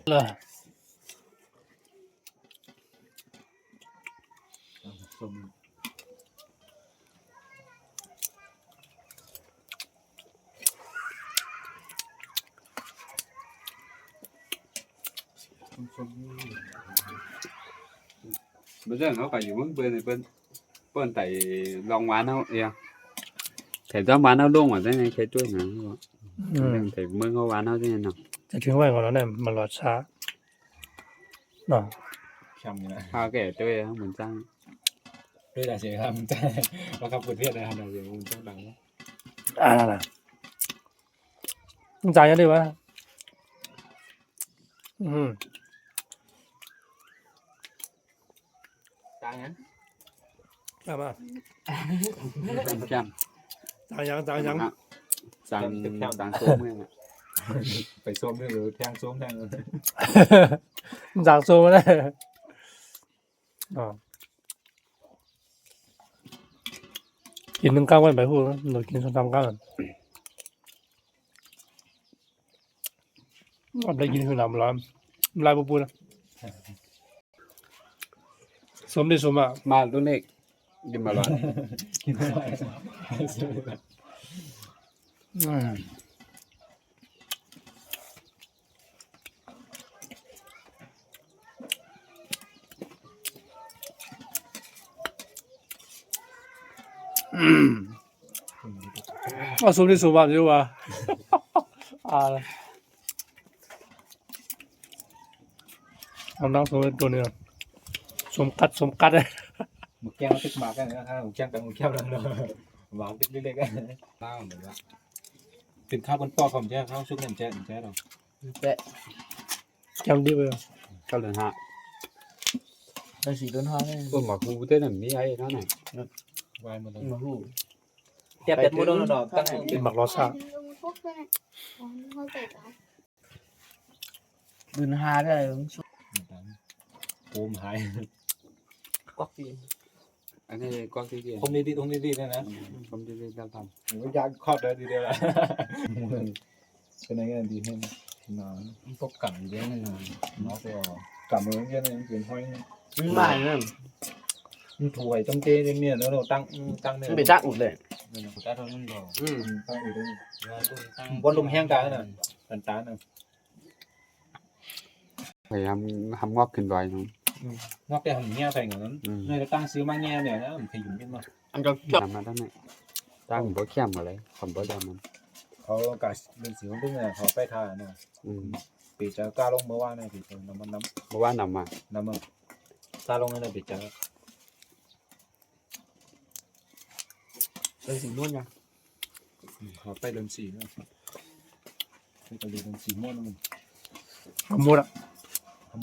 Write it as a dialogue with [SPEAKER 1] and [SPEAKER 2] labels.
[SPEAKER 1] เลย
[SPEAKER 2] bây giờ nó phải những bên này bên tại lòng bán nó yeah thể cho bán nó luôn ở đây này cái chuối nữa thể mưa nó bán nó thế nào
[SPEAKER 1] จะทิ้งไว้ก่อนแล้วเนี่ยมันรอช้าเนาะ
[SPEAKER 2] ha cái chuối mình trang
[SPEAKER 3] ด้วยแต่เสียงครับมันจะเราขับกุดเพียรนะครับเสียงมันจะดัง
[SPEAKER 1] นั่นแหละต้องจ่ายยังดีวะ
[SPEAKER 3] ตายงั้น
[SPEAKER 1] เอามา
[SPEAKER 2] trăm
[SPEAKER 1] จ่ายยัง
[SPEAKER 2] tăng xuống này
[SPEAKER 3] ไปส้มหรือแทงส้มแทง
[SPEAKER 1] จ่ายโซ่ไม่ได้อ๋อกินหนึ่งก้าวกันไปพูดหนูกินสองสามก้าวอันได้กินคือน้ำร้อนลายปูนะสมดิสมอ่ะ
[SPEAKER 2] mà lúc này đi mà loạn
[SPEAKER 3] กินไม่ไหว
[SPEAKER 1] สมดิสมอ่ะอยู่วะเอาน้ำสมตัวนี้สมกัดเลย
[SPEAKER 3] หมูแก้วติ๊กหมากกันนะครับหมูแก้วกับหมูแก้วนั่นเลยหวานติ๊กเล็กๆกันเล่าเหมือนว่าถึงข้าวบนปอกผมแจ้ข้าวชุกเนี่ยแจ้หรอ
[SPEAKER 1] จำดีไป
[SPEAKER 2] cao lần hạ
[SPEAKER 4] ได้สีต้นห้าได้
[SPEAKER 2] ôi mà khu tên là mỹ ấy nó này
[SPEAKER 3] วายหมดเลย
[SPEAKER 4] มาหูเทียบเป็นโมเดลดอกตั้ง
[SPEAKER 1] เป็นหมักรสชาติ
[SPEAKER 4] ดืนห้าได้สุด
[SPEAKER 3] โอมหาย
[SPEAKER 4] กวักปี
[SPEAKER 2] anh này có cái gì
[SPEAKER 3] ผมดีนะนะ
[SPEAKER 2] không đi ra thăm
[SPEAKER 3] ผมยากครอบได้ดีเดียวละเป็นไงดีให้นอนพบกันเยอะแน่นอนเนาะตัวกลับมาเยอะเลยเป็นห้อย
[SPEAKER 4] ไม่นั่น
[SPEAKER 3] มันถวยต้องเต้เนี่ยแล้วเราตั้งเนี่ย
[SPEAKER 4] มันเป็นจ้าอุดเลย
[SPEAKER 3] ตั้งตรงนั้นก่อนตั้งอยู่ตรงนี้
[SPEAKER 4] ตั้ง
[SPEAKER 3] บนลมแห้งตาน่ะตันตาน่ะ
[SPEAKER 2] phải hầm ngót kinh đoài nó
[SPEAKER 3] งอกแต่หันแง่ใส่เงินเนี่ยเราตั้งซื้อมาแง่เนี่ยนะมันขยุ่มขึ้นมา
[SPEAKER 4] อันก็จับ
[SPEAKER 2] làm mà đó này đang bữa kem mà lấy không bữa ra mình
[SPEAKER 3] เขากาเป็นสีของตึ้งเนี่ยเขาไปทาเนี่ยปีจะกล้าลงเมื่อวานเนี่ยปีจะน้ำ
[SPEAKER 2] bữa qua nằm mà
[SPEAKER 3] มันกล้าลงเนี่ยปีจะ
[SPEAKER 4] เป็นสีนุ่นยัง
[SPEAKER 3] เขาไปเดินสีเนี่ยไปเดินสีม่วงนั่น
[SPEAKER 1] หมดอ่ะ
[SPEAKER 3] ทำ